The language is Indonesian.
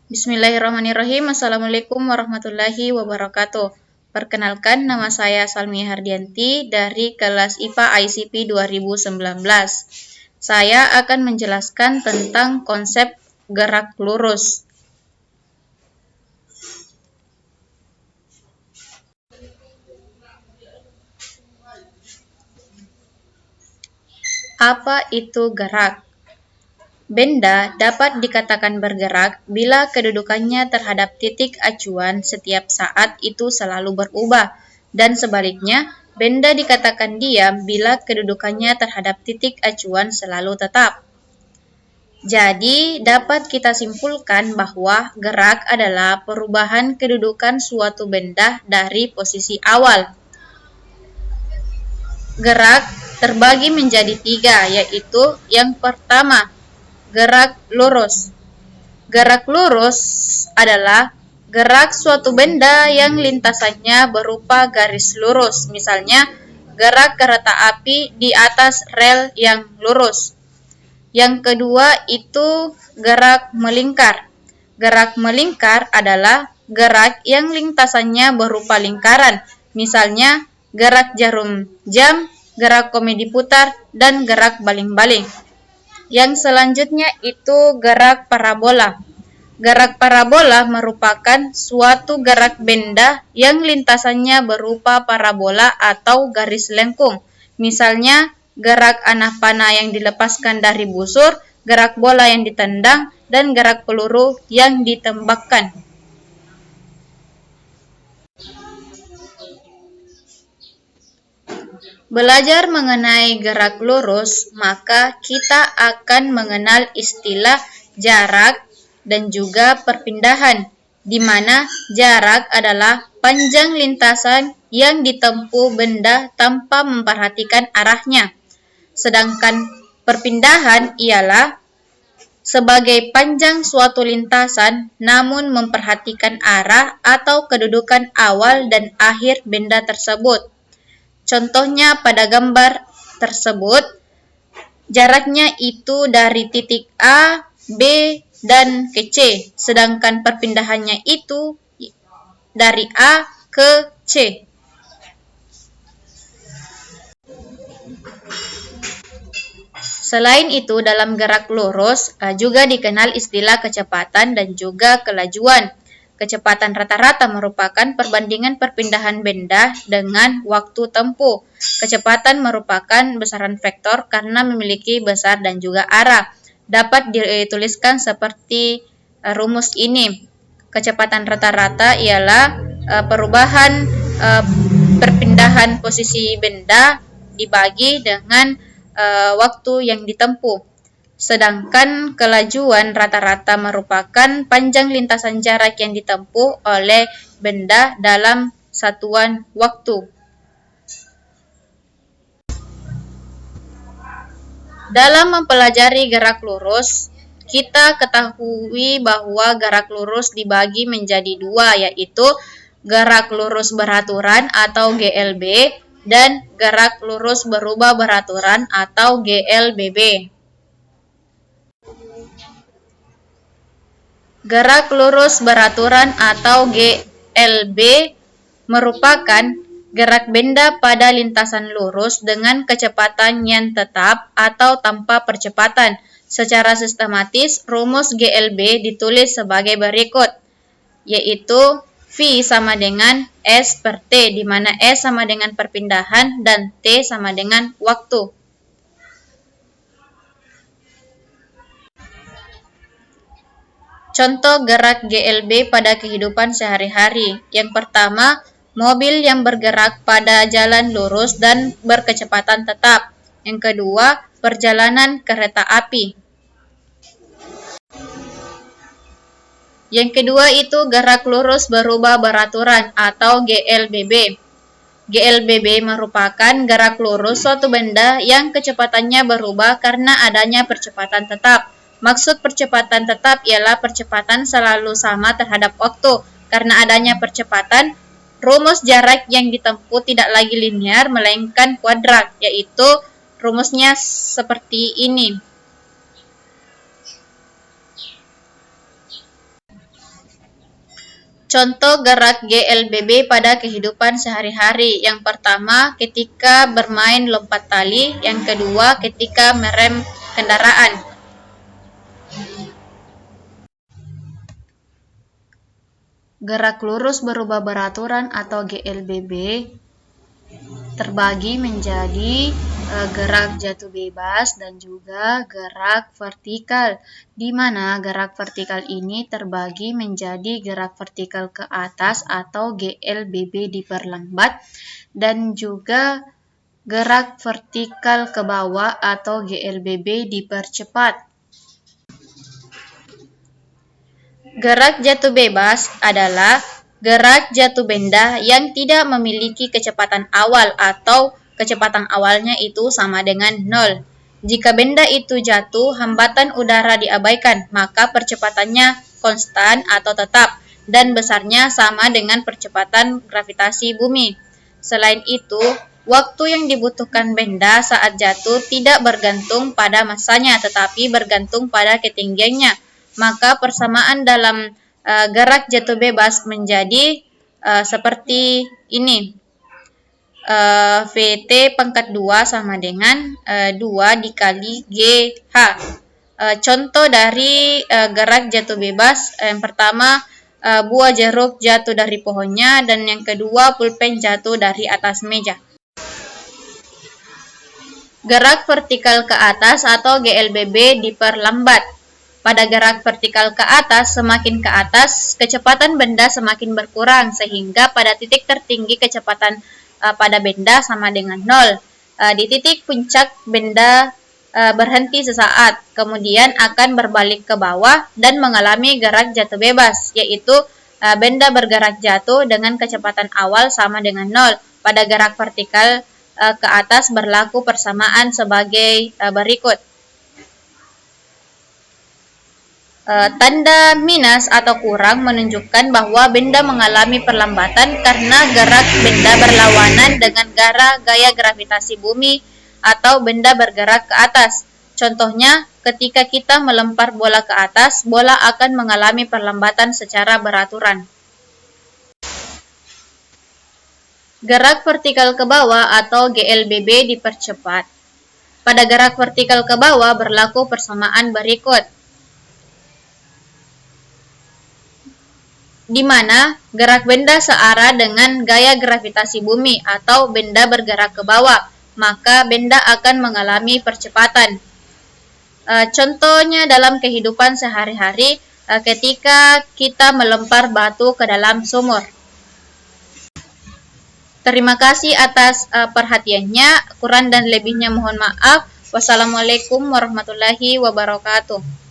Bismillahirrahmanirrahim. Assalamualaikum warahmatullahi wabarakatuh. Perkenalkan, nama saya Salmi Hardianti dari kelas IPA ICP 2019. Saya akan menjelaskan tentang konsep gerak lurus. Apa itu gerak? Benda dapat dikatakan bergerak bila kedudukannya terhadap titik acuan setiap saat itu selalu berubah, dan sebaliknya, benda dikatakan diam bila kedudukannya terhadap titik acuan selalu tetap. Jadi, dapat kita simpulkan bahwa gerak adalah perubahan kedudukan suatu benda dari posisi awal. Gerak terbagi menjadi tiga, yaitu yang pertama, gerak lurus. Gerak lurus adalah gerak suatu benda yang lintasannya berupa garis lurus. Misalnya, gerak kereta api di atas rel yang lurus. Yang kedua itu gerak melingkar. Gerak melingkar adalah gerak yang lintasannya berupa lingkaran. Misalnya, gerak jarum jam, gerak komedi putar, dan gerak baling-baling. Yang selanjutnya itu gerak parabola. Gerak parabola merupakan suatu gerak benda yang lintasannya berupa parabola atau garis lengkung. Misalnya, gerak anak panah yang dilepaskan dari busur, gerak bola yang ditendang, dan gerak peluru yang ditembakkan. Belajar mengenai gerak lurus, maka kita akan mengenal istilah jarak dan juga perpindahan, di mana jarak adalah panjang lintasan yang ditempuh benda tanpa memperhatikan arahnya. Sedangkan perpindahan ialah sebagai panjang suatu lintasan namun memperhatikan arah atau kedudukan awal dan akhir benda tersebut. Contohnya pada gambar tersebut, jaraknya itu dari titik A, B, dan ke C, sedangkan perpindahannya itu dari A ke C. Selain itu, dalam gerak lurus juga dikenal istilah kecepatan dan juga kelajuan. Kecepatan rata-rata merupakan perbandingan perpindahan benda dengan waktu tempuh. Kecepatan merupakan besaran vektor karena memiliki besar dan juga arah. Dapat dituliskan seperti rumus ini. Kecepatan rata-rata ialah perubahan perpindahan posisi benda dibagi dengan waktu yang ditempuh. Sedangkan kelajuan rata-rata merupakan panjang lintasan jarak yang ditempuh oleh benda dalam satuan waktu. Dalam mempelajari gerak lurus, kita ketahui bahwa gerak lurus dibagi menjadi dua, yaitu gerak lurus beraturan atau GLB dan gerak lurus berubah beraturan atau GLBB. Gerak lurus beraturan atau GLB merupakan gerak benda pada lintasan lurus dengan kecepatan yang tetap atau tanpa percepatan. Secara sistematis, rumus GLB ditulis sebagai berikut, yaitu V sama dengan S per T, di mana S sama dengan perpindahan dan T sama dengan waktu. Contoh gerak GLB pada kehidupan sehari-hari. Yang pertama, mobil yang bergerak pada jalan lurus dan berkecepatan tetap. Yang kedua, perjalanan kereta api. Yang kedua itu gerak lurus berubah beraturan atau GLBB. GLBB merupakan gerak lurus suatu benda yang kecepatannya berubah karena adanya percepatan tetap. Maksud percepatan tetap ialah percepatan selalu sama terhadap waktu. Karena adanya percepatan, rumus jarak yang ditempuh tidak lagi linear melainkan kuadrat, yaitu rumusnya seperti ini. Contoh gerak GLBB pada kehidupan sehari-hari. Yang pertama, ketika bermain lompat tali. Yang kedua, ketika merem kendaraan. Gerak lurus berubah beraturan atau GLBB terbagi menjadi gerak jatuh bebas dan juga gerak vertikal, di mana gerak vertikal ini terbagi menjadi gerak vertikal ke atas atau GLBB diperlambat dan juga gerak vertikal ke bawah atau GLBB dipercepat. Gerak jatuh bebas adalah gerak jatuh benda yang tidak memiliki kecepatan awal atau kecepatan awalnya itu sama dengan 0. Jika benda itu jatuh, hambatan udara diabaikan, maka percepatannya konstan atau tetap, dan besarnya sama dengan percepatan gravitasi bumi. Selain itu, waktu yang dibutuhkan benda saat jatuh tidak bergantung pada massanya, tetapi bergantung pada ketinggiannya. Maka persamaan dalam gerak jatuh bebas menjadi seperti ini. VT pangkat 2 sama dengan 2 dikali GH. Contoh dari gerak jatuh bebas, yang pertama buah jeruk jatuh dari pohonnya, dan yang kedua pulpen jatuh dari atas meja. Gerak vertikal ke atas atau GLBB diperlambat. Pada gerak vertikal ke atas, semakin ke atas, kecepatan benda semakin berkurang, sehingga pada titik tertinggi kecepatan pada benda sama dengan 0. Di titik puncak, benda berhenti sesaat, kemudian akan berbalik ke bawah dan mengalami gerak jatuh bebas, yaitu benda bergerak jatuh dengan kecepatan awal sama dengan 0. Pada gerak vertikal ke atas berlaku persamaan sebagai berikut. Tanda minus atau kurang menunjukkan bahwa benda mengalami perlambatan karena gerak benda berlawanan dengan gaya gravitasi bumi atau benda bergerak ke atas. Contohnya, ketika kita melempar bola ke atas, bola akan mengalami perlambatan secara beraturan. Gerak vertikal ke bawah atau GLBB dipercepat. Pada gerak vertikal ke bawah berlaku persamaan berikut, di mana gerak benda searah dengan gaya gravitasi bumi atau benda bergerak ke bawah, maka benda akan mengalami percepatan. Contohnya dalam kehidupan sehari-hari, ketika kita melempar batu ke dalam sumur. Terima kasih atas perhatiannya. Kurang dan lebihnya mohon maaf. Wassalamualaikum warahmatullahi wabarakatuh.